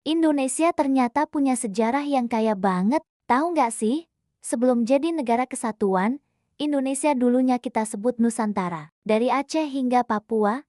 Indonesia ternyata punya sejarah yang kaya banget, tahu nggak sih? Sebelum jadi negara kesatuan, Indonesia dulunya kita sebut Nusantara. Dari Aceh hingga Papua,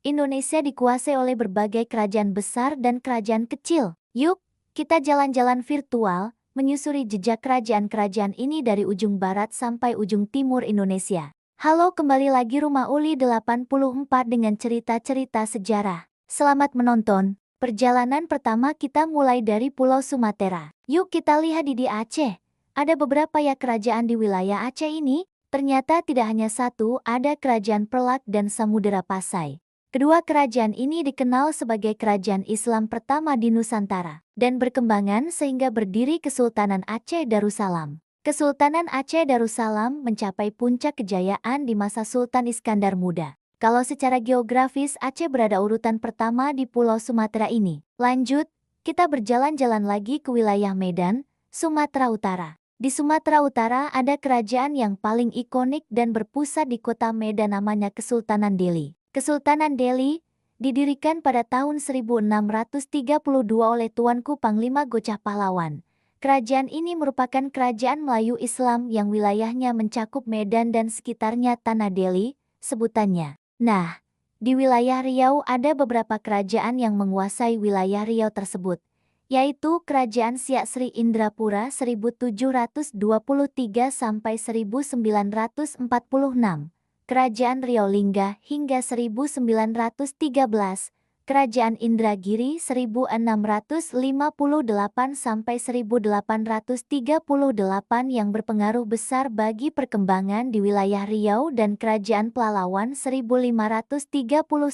Indonesia dikuasai oleh berbagai kerajaan besar dan kerajaan kecil. Yuk, kita jalan-jalan virtual, menyusuri jejak kerajaan-kerajaan ini dari ujung barat sampai ujung timur Indonesia. Halo, kembali lagi Rumah Uli 84 dengan cerita-cerita sejarah. Selamat menonton. Perjalanan pertama kita mulai dari Pulau Sumatera. Yuk kita lihat di Aceh. Ada beberapa ya kerajaan di wilayah Aceh ini. Ternyata tidak hanya satu, ada Kerajaan Perlak dan Samudera Pasai. Kedua kerajaan ini dikenal sebagai kerajaan Islam pertama di Nusantara dan berkembangan sehingga berdiri Kesultanan Aceh Darussalam. Kesultanan Aceh Darussalam mencapai puncak kejayaan di masa Sultan Iskandar Muda. Kalau secara geografis Aceh berada urutan pertama di Pulau Sumatera ini. Lanjut, kita berjalan-jalan lagi ke wilayah Medan, Sumatera Utara. Di Sumatera Utara ada kerajaan yang paling ikonik dan berpusat di kota Medan namanya Kesultanan Deli. Kesultanan Deli didirikan pada tahun 1632 oleh Tuanku Panglima Gocah Pahlawan. Kerajaan ini merupakan kerajaan Melayu Islam yang wilayahnya mencakup Medan dan sekitarnya Tanah Deli, sebutannya. Nah, di wilayah Riau ada beberapa kerajaan yang menguasai wilayah Riau tersebut, yaitu Kerajaan Siak Sri Indrapura 1723 sampai 1946, Kerajaan Riau Lingga hingga 1913, Kerajaan Indragiri 1658 sampai 1838 yang berpengaruh besar bagi perkembangan di wilayah Riau dan Kerajaan Pelalawan 1530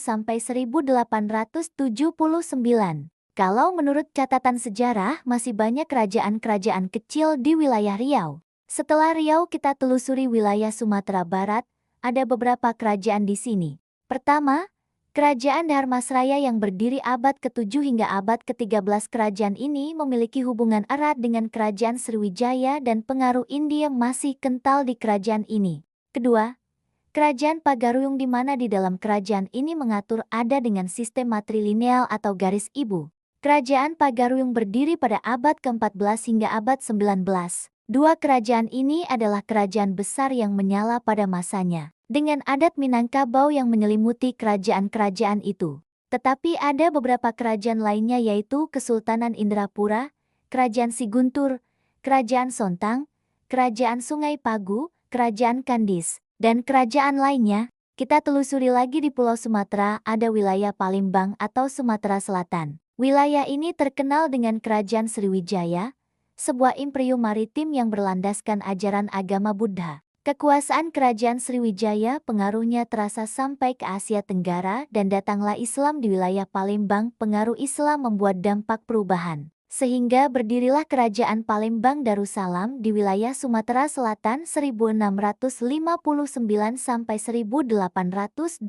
sampai 1879. Kalau menurut catatan sejarah masih banyak kerajaan-kerajaan kecil di wilayah Riau. Setelah Riau kita telusuri wilayah Sumatera Barat, ada beberapa kerajaan di sini. Pertama, Kerajaan Dharmasraya yang berdiri abad ke-7 hingga abad ke-13. Kerajaan ini memiliki hubungan erat dengan Kerajaan Sriwijaya dan pengaruh India masih kental di kerajaan ini. Kedua, Kerajaan Pagaruyung di mana di dalam kerajaan ini mengatur ada dengan sistem matrilineal atau garis ibu. Kerajaan Pagaruyung berdiri pada abad ke-14 hingga abad 19. Dua kerajaan ini adalah kerajaan besar yang menyala pada masanya, dengan adat Minangkabau yang menyelimuti kerajaan-kerajaan itu. Tetapi ada beberapa kerajaan lainnya yaitu Kesultanan Indrapura, Kerajaan Siguntur, Kerajaan Sontang, Kerajaan Sungai Pagu, Kerajaan Kandis, dan kerajaan lainnya. Kita telusuri lagi di Pulau Sumatera ada wilayah Palembang atau Sumatera Selatan. Wilayah ini terkenal dengan Kerajaan Sriwijaya, sebuah imperium maritim yang berlandaskan ajaran agama Buddha. Kekuasaan Kerajaan Sriwijaya pengaruhnya terasa sampai ke Asia Tenggara dan datanglah Islam di wilayah Palembang. Pengaruh Islam membuat dampak perubahan, sehingga berdirilah Kerajaan Palembang Darussalam di wilayah Sumatera Selatan 1659 sampai 1823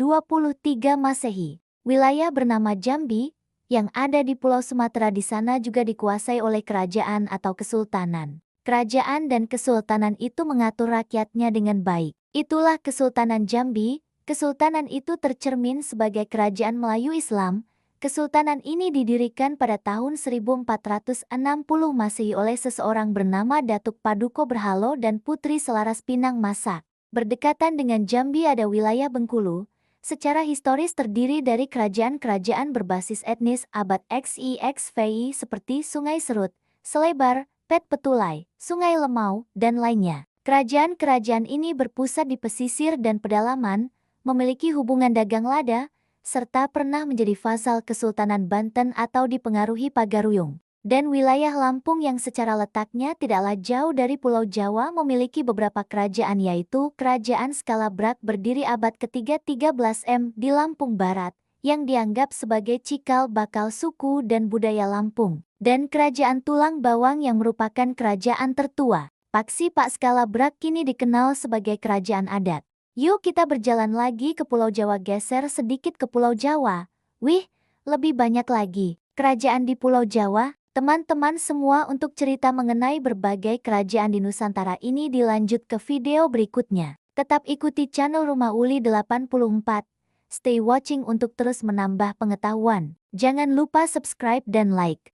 Masehi. Wilayah bernama Jambi yang ada di Pulau Sumatera di sana juga dikuasai oleh kerajaan atau kesultanan. Kerajaan dan kesultanan itu mengatur rakyatnya dengan baik. Itulah Kesultanan Jambi. Kesultanan itu tercermin sebagai kerajaan Melayu Islam. Kesultanan ini didirikan pada tahun 1460 Masehi oleh seseorang bernama Datuk Paduko Berhalo dan Putri Selaras Pinang Masak. Berdekatan dengan Jambi ada wilayah Bengkulu. Secara historis terdiri dari kerajaan-kerajaan berbasis etnis abad XIXVI seperti Sungai Serut, Selebar, Pet Petulai, Sungai Lemau, dan lainnya. Kerajaan-kerajaan ini berpusat di pesisir dan pedalaman, memiliki hubungan dagang lada, serta pernah menjadi vasal Kesultanan Banten atau dipengaruhi Pagaruyung. Dan wilayah Lampung yang secara letaknya tidaklah jauh dari Pulau Jawa memiliki beberapa kerajaan yaitu Kerajaan Skalabrak berdiri abad ketiga 13 di Lampung Barat, yang dianggap sebagai cikal bakal suku dan budaya Lampung. Dan Kerajaan Tulang Bawang yang merupakan kerajaan tertua. Paksi Pak Skalabrak kini dikenal sebagai kerajaan adat. Yuk kita berjalan lagi ke Pulau Jawa, geser sedikit ke Pulau Jawa. Wih, lebih banyak lagi kerajaan di Pulau Jawa. Teman-teman semua, untuk cerita mengenai berbagai kerajaan di Nusantara ini dilanjut ke video berikutnya. Tetap ikuti channel Rumah Uli 84. Stay watching untuk terus menambah pengetahuan. Jangan lupa subscribe dan like.